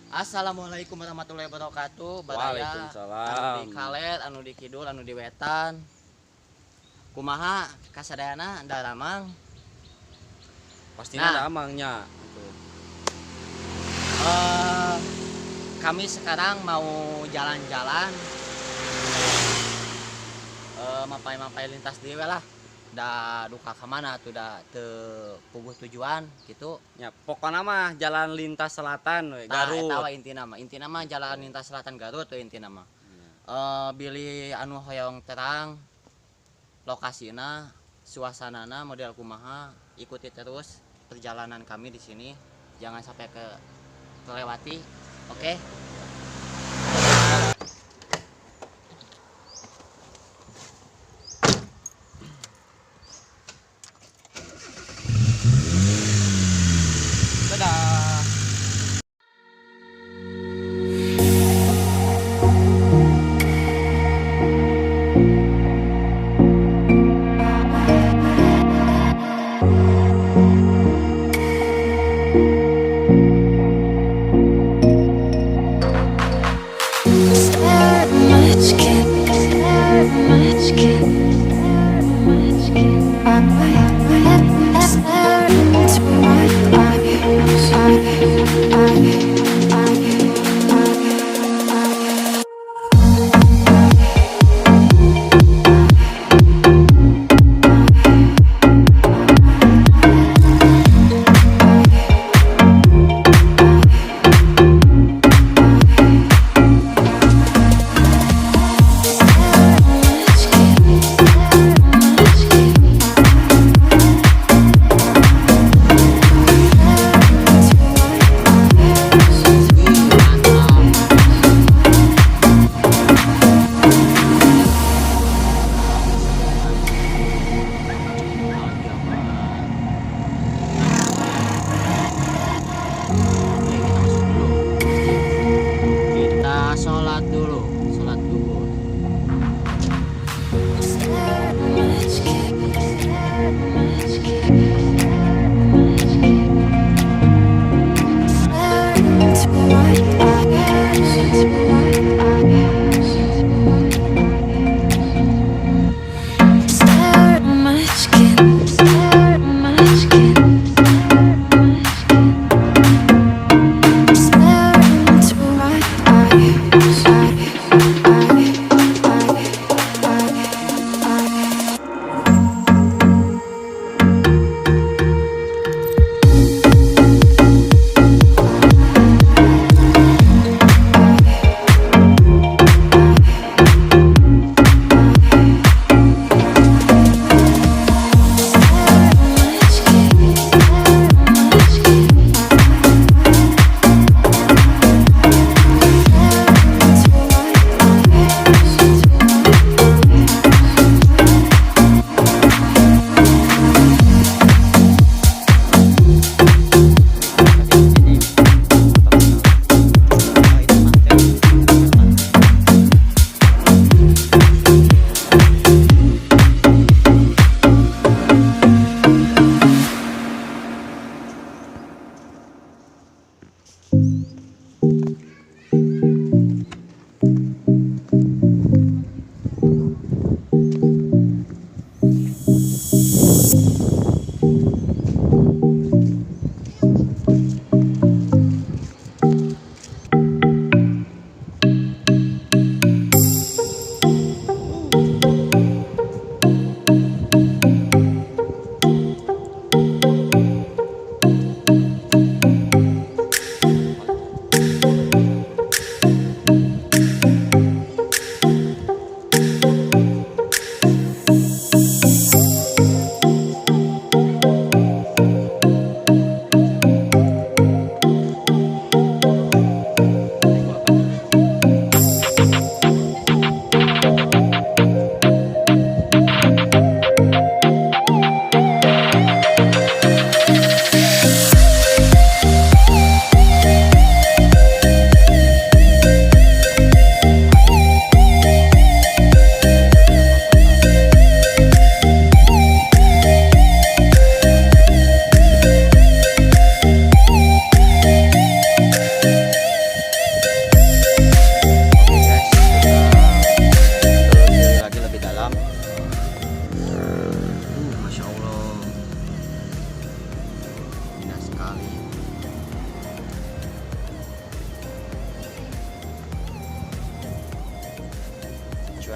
Assalamualaikum warahmatullahi wabarakatuh. Baraya anu Waalaikumsalam. di kalet, anu di kidul, anu di wetan. Kumaha kasadayana daramang. Pastinya Nah. ada amangnya. Tuh. Eh, Kami sekarang mau jalan-jalan, mapai-mapai lintas dewe lah. Da duka kemana tuh puguh tujuan gitu. Ya, pokoknya mah jalan lintas selatan we, Garut. Tawa inti nama jalan lintas selatan Garut tuh inti nama. Bilih anu hoyong terang, lokasina, suasanana model kumaha, ikuti terus perjalanan kami di sini. Jangan sampai kelewati. Oke. Dadah. Kita sholat dulu, sholat duhur.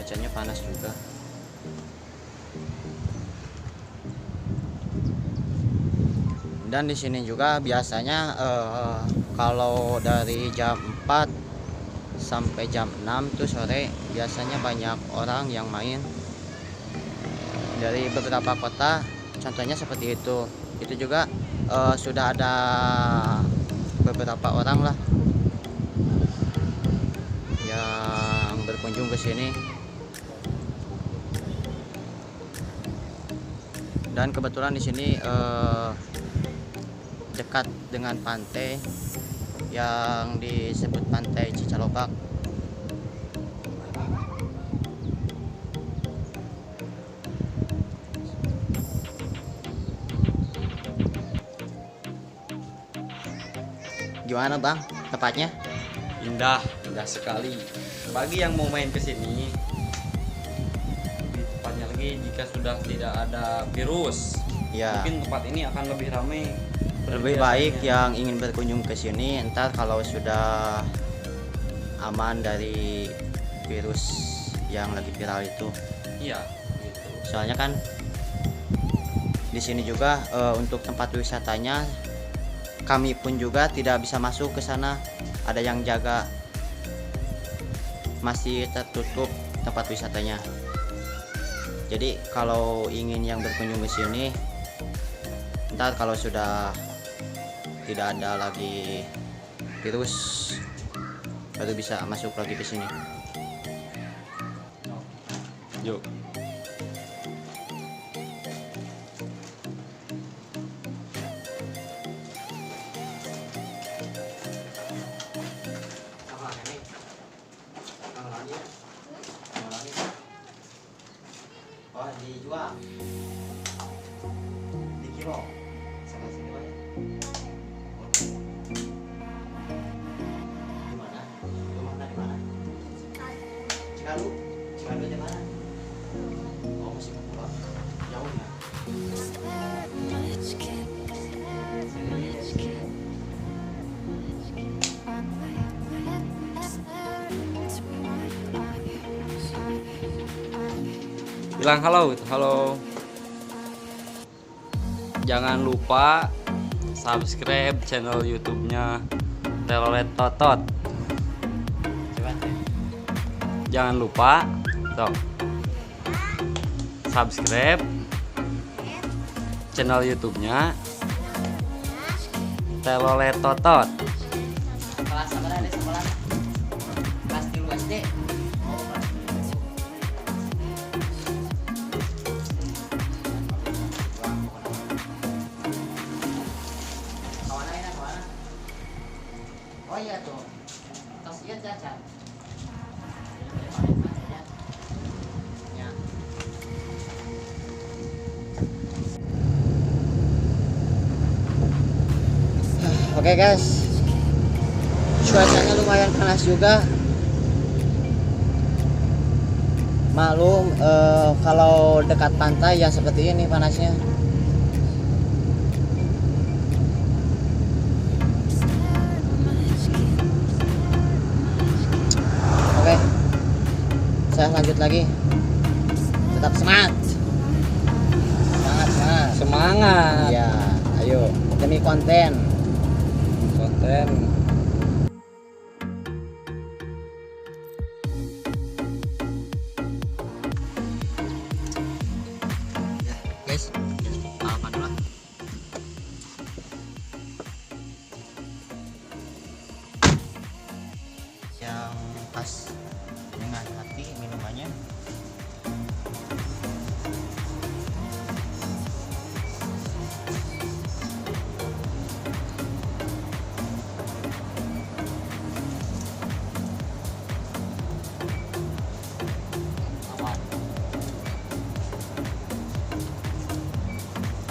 cuacanya panas juga. Dan di sini juga biasanya kalau dari jam 4 sampai jam 6 tuh sore biasanya banyak orang yang main dari beberapa kota, contohnya seperti itu. Itu juga sudah ada beberapa orang lah yang berkunjung ke sini. Dan kebetulan di sini dekat dengan pantai yang disebut Pantai Cicalobak. Gimana Bang tepatnya? Indah sekali. Bagi yang mau main ke sini, lebih tepatnya lagi jika sudah tidak ada virus, Ya, mungkin tempat ini akan lebih ramai. lebih baik yang ingin berkunjung ke sini entar kalau sudah aman dari virus yang lagi viral itu. Iya, gitu. Soalnya kan di sini juga untuk tempat wisatanya kami pun juga tidak bisa masuk ke sana. Ada yang jaga, masih tertutup tempat wisatanya. Jadi kalau ingin yang berkunjung ke sini, ntar kalau sudah tidak ada lagi virus baru bisa masuk lagi ke sini. Yuk. Oh, dijual di kilo sama sini banyak. Di mana? Rumah dari mana? Cikalu. Cikalu di mana? Oh, masih mau pulang. Jauh ya. Bilang halo, halo. Jangan lupa subscribe channel YouTube-nya Telolet Totot. Coba deh. Jangan lupa, tuh, subscribe channel YouTube-nya Telolet Totot. Kelas apa ada sekolah? Kelas 3 SD. Oh, kelas 3. Kawan lain kawan. Oh iya tuh. Tos iya cacat. Ya. Oke guys, cuacanya lumayan panas juga. Maklum kalau dekat pantai ya seperti ini panasnya. Oke, saya lanjut lagi. Tetap semangat. Semangat. Semangat. Ya, ayo demi konten. Konten. Ya, guys, apa dulu? Yang pas dengan hati minumannya. Aman.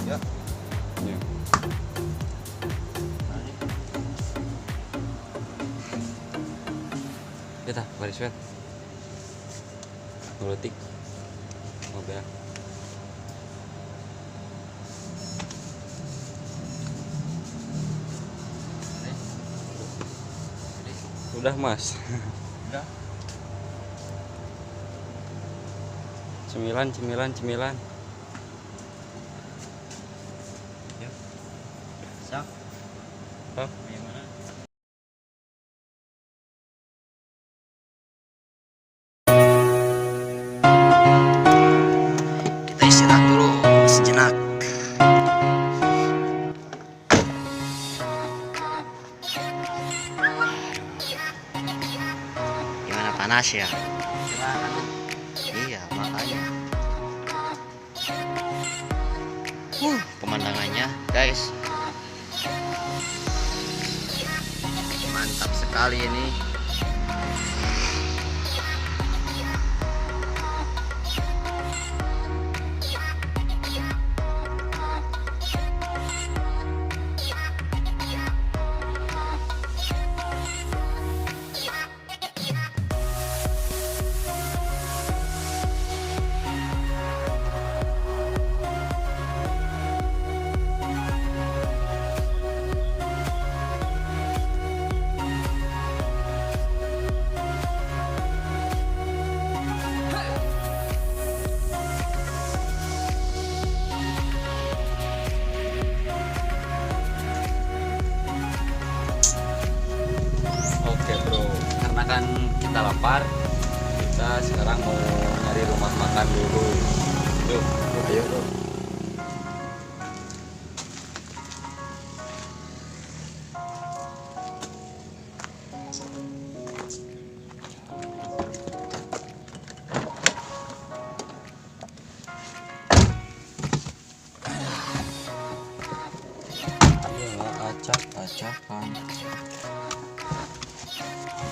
Yuk. Ya. Kita baris wet. Ngelutik. Mobil. Udah mas. Udah. Cemilan, cemilan, cemilan. Ya. Siap. Hah? Gimana? Kita istirahat dulu sejenak. Gimana, panas ya? Iya, makanya. Pemandangannya, guys. Mantap sekali ini. Oke bro, karena kan kita lapar, kita sekarang mau nyari rumah makan dulu. Yuk, ayo bro. Iyalah acak-acakan.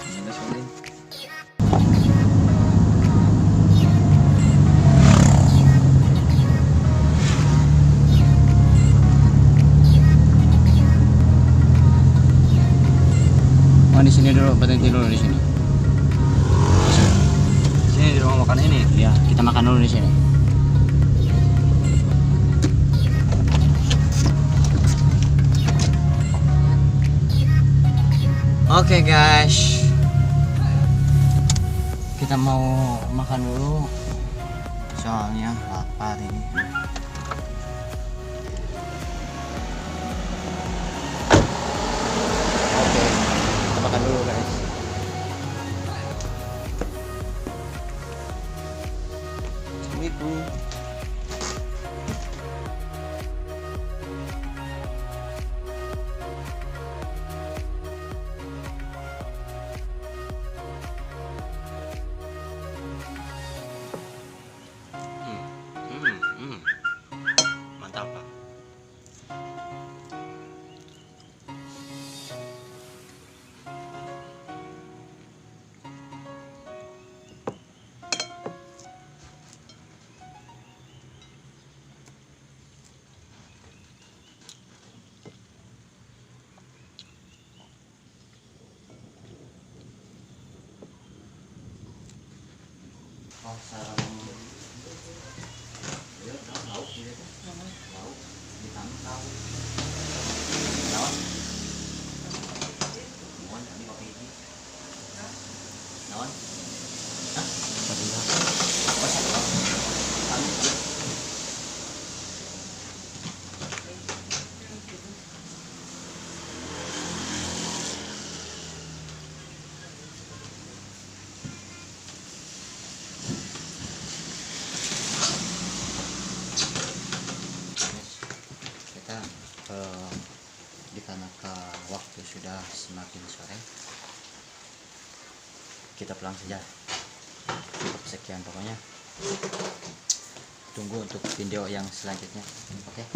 Ini sini. Oh, di sini dulu, berhenti dulu di sini. Sini di rumah makan ini. Ya, kita makan dulu di sini. Oke guys, kita mau makan dulu. Soalnya lapar ini. Oke, kita makan dulu guys. Assalamualaikum. Mantap Pak. Oh, sarang. Lauk gitu. Lauk ditangkap. Naon? Mohon ini kopi ini. Naon? Hah? Oh, satu. Kita dikarenakan waktu sudah semakin sore, kita pulang saja. Cukup sekian pokoknya. Tunggu untuk video yang selanjutnya. Oke.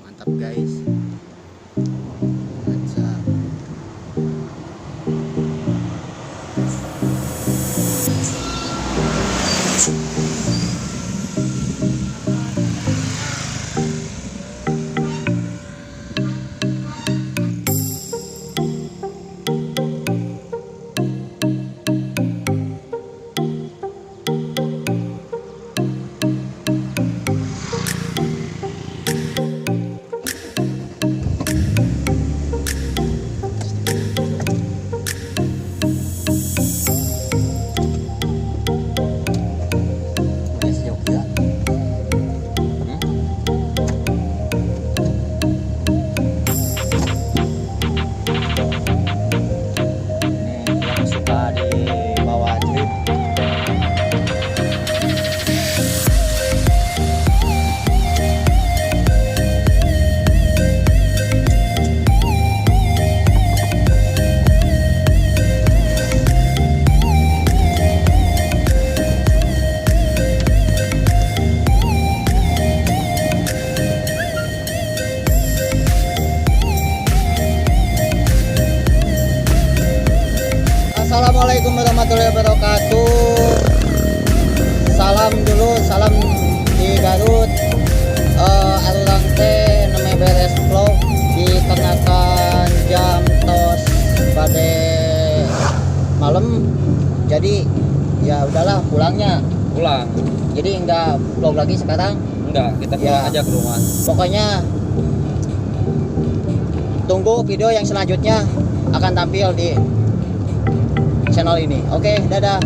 Mantap guys. Mantap. warahmatullahi wabarakatuh. Salam dulu, salam di Garut. Arurang teh namanya beres vlog dikarenakan jam tos pada malam. Jadi ya udahlah pulangnya. Pulang. Jadi enggak vlog lagi sekarang. Enggak, kita pulang Ya. aja ke rumah. Pokoknya tunggu video yang selanjutnya akan tampil di channel ini. Oke, dadah.